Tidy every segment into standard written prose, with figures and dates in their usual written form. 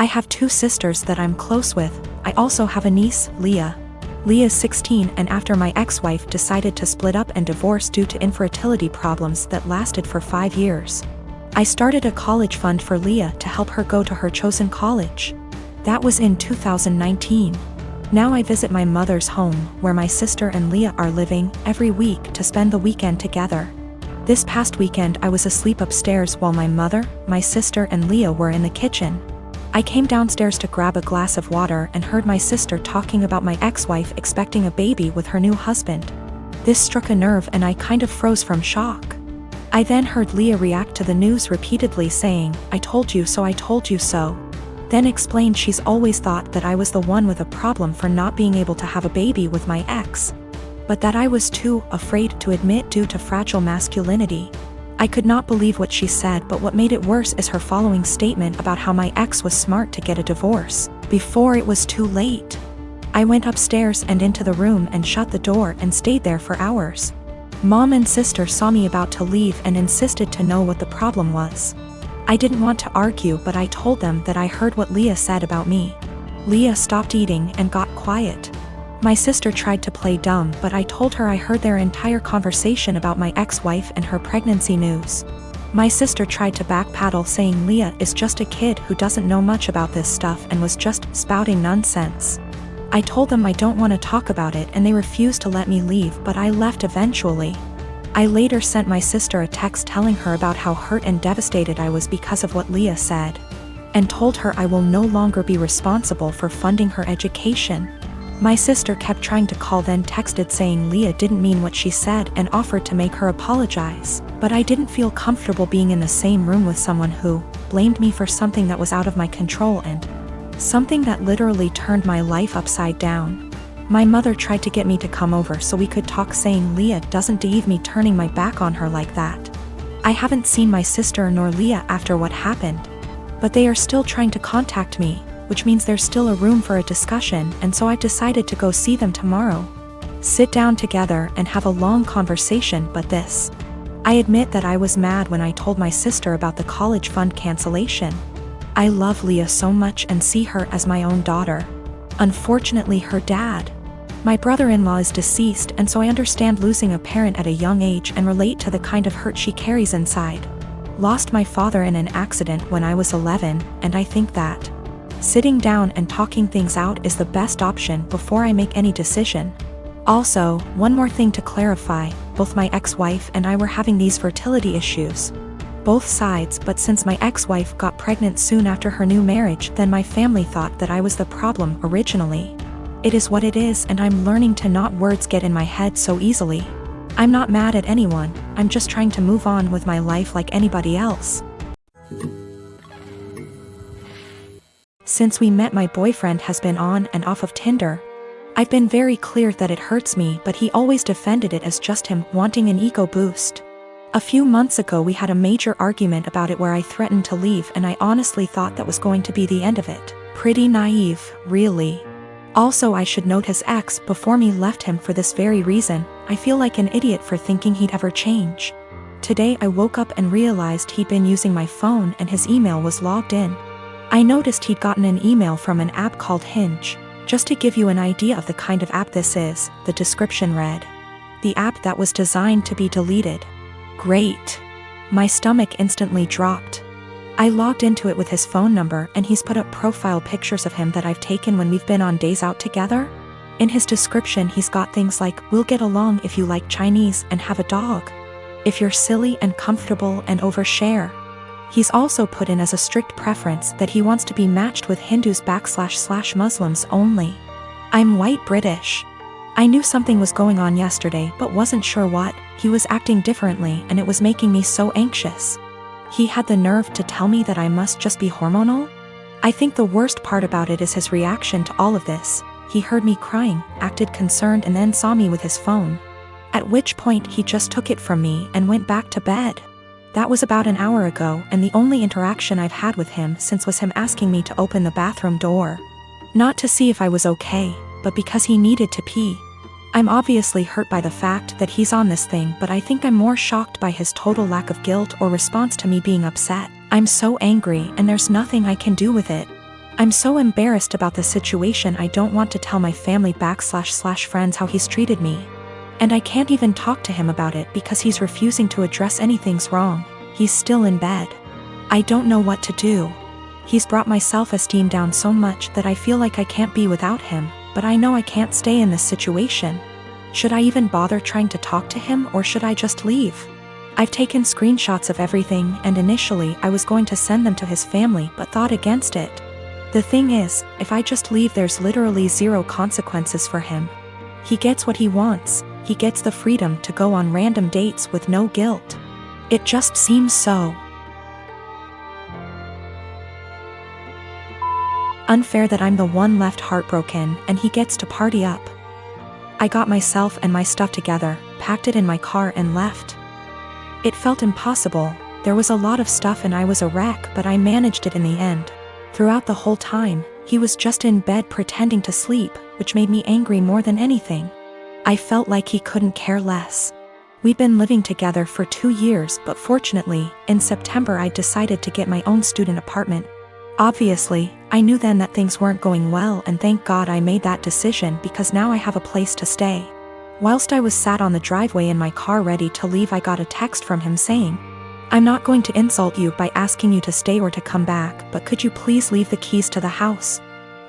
have 2 sisters that I'm close with. I also have a niece, Leah. Leah's 16, and after my ex-wife decided to split up and divorce due to infertility problems that lasted for 5 years, I started a college fund for Leah to help her go to her chosen college. That was in 2019. Now I visit my mother's home, where my sister and Leah are living, every week to spend the weekend together. This past weekend I was asleep upstairs while my mother, my sister and Leah were in the kitchen. I came downstairs to grab a glass of water and heard my sister talking about my ex-wife expecting a baby with her new husband. This struck a nerve and I kind of froze from shock. I then heard Leah react to the news repeatedly saying, "I told you so, I told you so." Then explained she's always thought that I was the one with a problem for not being able to have a baby with my ex, but that I was too afraid to admit due to fragile masculinity. I could not believe what she said, but what made it worse is her following statement about how my ex was smart to get a divorce before it was too late. I went upstairs and into the room and shut the door and stayed there for hours. Mom and sister saw me about to leave and insisted to know what the problem was. I didn't want to argue, but I told them that I heard what Leah said about me. Leah stopped eating and got quiet. My sister tried to play dumb, but I told her I heard their entire conversation about my ex-wife and her pregnancy news. My sister tried to backpedal, saying Leah is just a kid who doesn't know much about this stuff and was just spouting nonsense. I told them I don't want to talk about it and they refused to let me leave, but I left eventually. I later sent my sister a text telling her about how hurt and devastated I was because of what Leah said, and told her I will no longer be responsible for funding her education. My sister kept trying to call, then texted saying Leah didn't mean what she said and offered to make her apologize, but I didn't feel comfortable being in the same room with someone who blamed me for something that was out of my control and something that literally turned my life upside down. My mother tried to get me to come over so we could talk, saying Leah doesn't deserve me turning my back on her like that. I haven't seen my sister nor Leah after what happened, but they are still trying to contact me, which means there's still a room for a discussion, and so I've decided to go see them tomorrow. Sit down together and have a long conversation. But this, I admit that I was mad when I told my sister about the college fund cancellation. I love Leah so much and see her as my own daughter. Unfortunately, her dad, my brother-in-law, is deceased, and so I understand losing a parent at a young age and relate to the kind of hurt she carries inside. Lost my father in an accident when I was 11, and I think that sitting down and talking things out is the best option before I make any decision. Also, one more thing to clarify, both my ex-wife and I were having these fertility issues. Both sides, but since my ex-wife got pregnant soon after her new marriage, then my family thought that I was the problem originally. It is what it is, and I'm learning to not words get in my head so easily. I'm not mad at anyone, I'm just trying to move on with my life like anybody else. Since we met, my boyfriend has been on and off of Tinder. I've been very clear that it hurts me, but he always defended it as just him wanting an ego boost. A few months ago we had a major argument about it where I threatened to leave, and I honestly thought that was going to be the end of it. Pretty naive, really. Also, I should note his ex before me left him for this very reason. I feel like an idiot for thinking he'd ever change. Today I woke up and realized he'd been using my phone and his email was logged in. I noticed he'd gotten an email from an app called Hinge. Just to give you an idea of the kind of app this is, the description read, "The app that was designed to be deleted." Great. My stomach instantly dropped. I logged into it with his phone number, and he's put up profile pictures of him that I've taken when we've been on days out together. In his description he's got things like, "We'll get along if you like Chinese and have a dog. If you're silly and comfortable and overshare." He's also put in as a strict preference that he wants to be matched with Hindus/Muslims only. I'm white British. I knew something was going on yesterday but wasn't sure what. He was acting differently and it was making me so anxious. He had the nerve to tell me that I must just be hormonal? I think the worst part about it is his reaction to all of this. He heard me crying, acted concerned, and then saw me with his phone. At which point he just took it from me and went back to bed. That was about an hour ago, and the only interaction I've had with him since was him asking me to open the bathroom door. Not to see if I was okay, but because he needed to pee. I'm obviously hurt by the fact that he's on this thing, but I think I'm more shocked by his total lack of guilt or response to me being upset. I'm so angry and there's nothing I can do with it. I'm so embarrassed about the situation. I don't want to tell my family / friends how he's treated me. And I can't even talk to him about it because he's refusing to address anything's wrong. He's still in bed. I don't know what to do. He's brought my self-esteem down so much that I feel like I can't be without him, but I know I can't stay in this situation. Should I even bother trying to talk to him, or should I just leave? I've taken screenshots of everything, and initially I was going to send them to his family but thought against it. The thing is, if I just leave, there's literally zero consequences for him. He gets what he wants. He gets the freedom to go on random dates with no guilt. It just seems so unfair that I'm the one left heartbroken and he gets to party up. I got myself and my stuff together, packed it in my car and left. It felt impossible. There was a lot of stuff and I was a wreck, but I managed it in the end. Throughout the whole time, he was just in bed pretending to sleep, which made me angry more than anything. I felt like he couldn't care less. We'd been living together for 2 years, but fortunately, in September I decided to get my own student apartment. Obviously, I knew then that things weren't going well, and thank God I made that decision because now I have a place to stay. Whilst I was sat on the driveway in my car ready to leave, I got a text from him saying, "I'm not going to insult you by asking you to stay or to come back, but could you please leave the keys to the house?"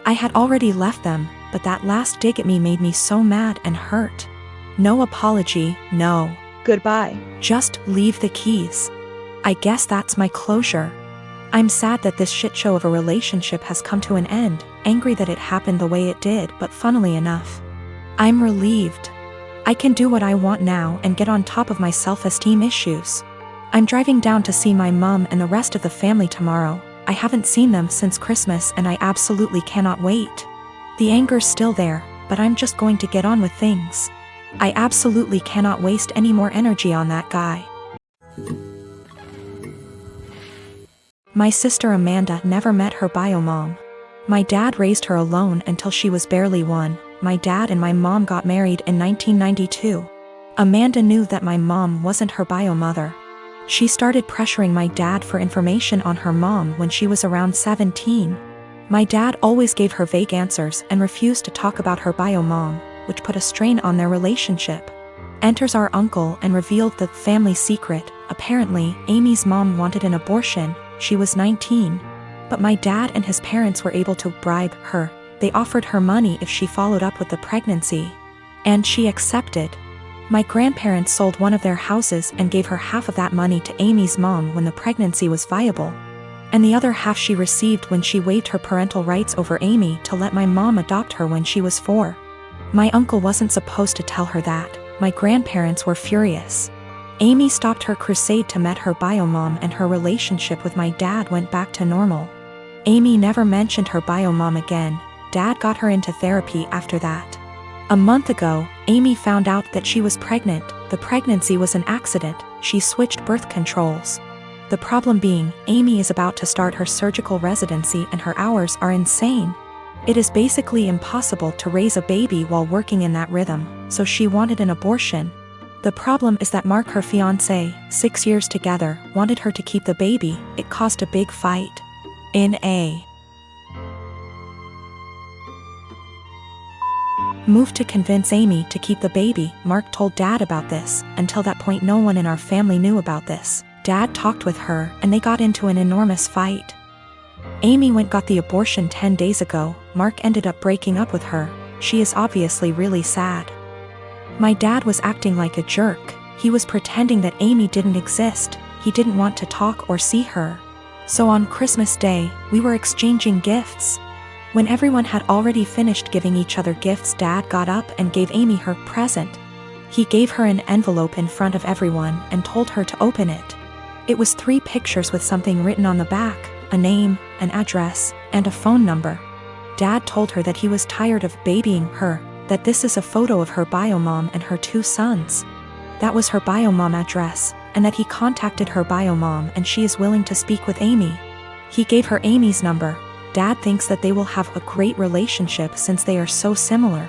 I had already left them, but that last dig at me made me so mad and hurt. No apology, no goodbye. Just leave the keys. I guess that's my closure. I'm sad that this shit show of a relationship has come to an end, angry that it happened the way it did, but funnily enough, I'm relieved. I can do what I want now and get on top of my self-esteem issues. I'm driving down to see my mom and the rest of the family tomorrow. I haven't seen them since Christmas and I absolutely cannot wait. The anger's still there, but I'm just going to get on with things. I absolutely cannot waste any more energy on that guy. My sister Amanda never met her bio mom. My dad raised her alone until she was barely 1. My dad and my mom got married in 1992. Amanda knew that my mom wasn't her bio mother. She started pressuring my dad for information on her mom when she was around 17. My dad always gave her vague answers and refused to talk about her bio mom, which put a strain on their relationship. Enters our uncle and revealed the family secret. Apparently, Amy's mom wanted an abortion. She was 19. But my dad and his parents were able to bribe her. They offered her money if she followed up with the pregnancy. And she accepted. My grandparents sold one of their houses and gave her half of that money to Amy's mom when the pregnancy was viable. And the other half she received when she waived her parental rights over Amy to let my mom adopt her when she was 4. My uncle wasn't supposed to tell her that. My grandparents were furious. Amy stopped her crusade to meet her bio mom and her relationship with my dad went back to normal. Amy never mentioned her bio mom again. Dad got her into therapy after that. A month ago, Amy found out that she was pregnant. The pregnancy was an accident. She switched birth controls. The problem being, Amy is about to start her surgical residency and her hours are insane. It is basically impossible to raise a baby while working in that rhythm, so she wanted an abortion. The problem is that Mark, her fiancé, 6 years together, wanted her to keep the baby. It caused a big fight. In a move to convince Amy to keep the baby, Mark told Dad about this. Until that point, no one in our family knew about this. Dad talked with her, and they got into an enormous fight. Amy got the abortion 10 days ago. Mark ended up breaking up with her. She is obviously really sad. My dad was acting like a jerk. He was pretending that Amy didn't exist. He didn't want to talk or see her. So on Christmas Day, we were exchanging gifts. When everyone had already finished giving each other gifts, Dad got up and gave Amy her present. He gave her an envelope in front of everyone and told her to open it. It was 3 pictures with something written on the back, a name, an address, and a phone number. Dad told her that he was tired of babying her, that this is a photo of her bio mom and her 2 sons. That was her bio mom address, and that he contacted her bio mom and she is willing to speak with Amy. He gave her Amy's number. Dad thinks that they will have a great relationship since they are so similar.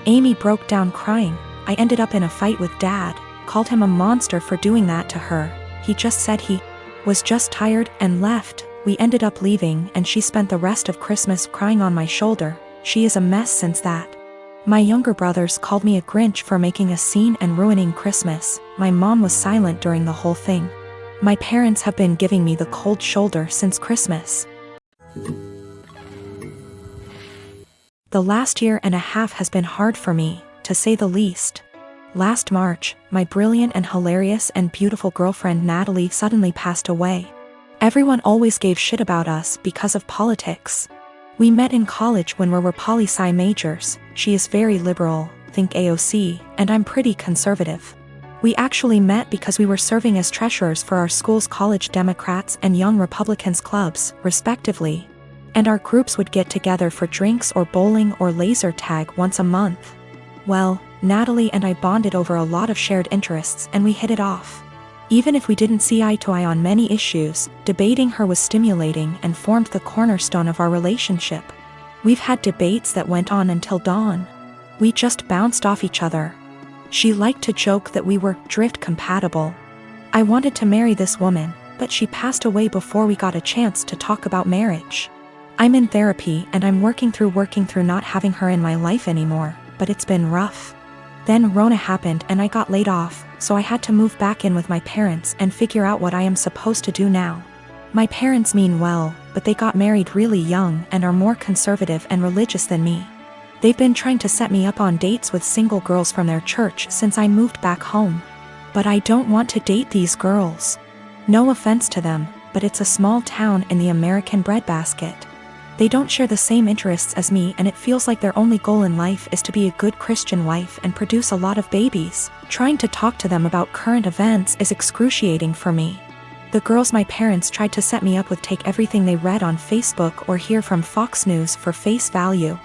Amy broke down crying. I ended up in a fight with Dad, called him a monster for doing that to her. He just said he was just tired and left. We ended up leaving and she spent the rest of Christmas crying on my shoulder. She is a mess since that. My younger brothers called me a Grinch for making a scene and ruining Christmas. My mom was silent during the whole thing. My parents have been giving me the cold shoulder since Christmas. The last year and a half has been hard for me, to say the least. Last March, my brilliant and hilarious and beautiful girlfriend Natalie suddenly passed away. Everyone always gave shit about us because of politics. We met in college when we were poli-sci majors. She is very liberal, think AOC, and I'm pretty conservative. We actually met because we were serving as treasurers for our school's College Democrats and Young Republicans clubs, respectively. And our groups would get together for drinks or bowling or laser tag once a month. Well, Natalie and I bonded over a lot of shared interests and we hit it off. Even if we didn't see eye to eye on many issues, debating her was stimulating and formed the cornerstone of our relationship. We've had debates that went on until dawn. We just bounced off each other. She liked to joke that we were drift compatible. I wanted to marry this woman, but she passed away before we got a chance to talk about marriage. I'm in therapy and I'm working through not having her in my life anymore, but it's been rough. Then Rona happened and I got laid off, so I had to move back in with my parents and figure out what I am supposed to do now. My parents mean well, but they got married really young and are more conservative and religious than me. They've been trying to set me up on dates with single girls from their church since I moved back home. But I don't want to date these girls. No offense to them, but it's a small town in the American breadbasket. They don't share the same interests as me and it feels like their only goal in life is to be a good Christian wife and produce a lot of babies. Trying to talk to them about current events is excruciating for me. The girls my parents tried to set me up with take everything they read on Facebook or hear from Fox News for face value.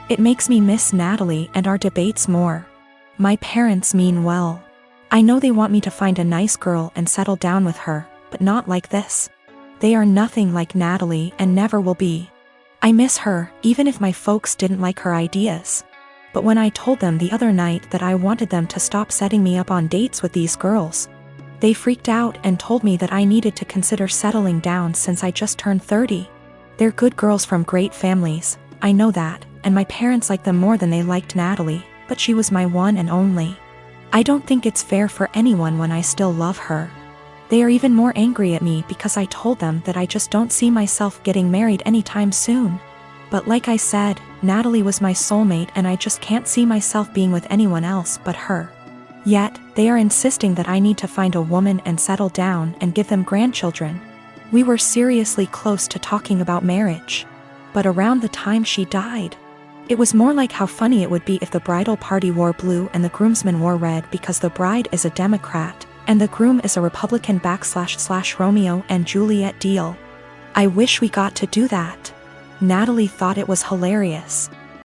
It makes me miss Natalie and our debates more. My parents mean well. I know they want me to find a nice girl and settle down with her, but not like this. They are nothing like Natalie and never will be. I miss her, even if my folks didn't like her ideas. But when I told them the other night that I wanted them to stop setting me up on dates with these girls, they freaked out and told me that I needed to consider settling down since I just turned 30. They're good girls from great families, I know that, and my parents like them more than they liked Natalie, but she was my one and only. I don't think it's fair for anyone when I still love her. They are even more angry at me because I told them that I just don't see myself getting married anytime soon. But like I said, Natalie was my soulmate and I just can't see myself being with anyone else but her. Yet, they are insisting that I need to find a woman and settle down and give them grandchildren. We were seriously close to talking about marriage. But around the time she died, it was more like how funny it would be if the bridal party wore blue and the groomsmen wore red because the bride is a Democrat, and the groom is a Republican / Romeo and Juliet deal. I wish we got to do that. Natalie thought it was hilarious.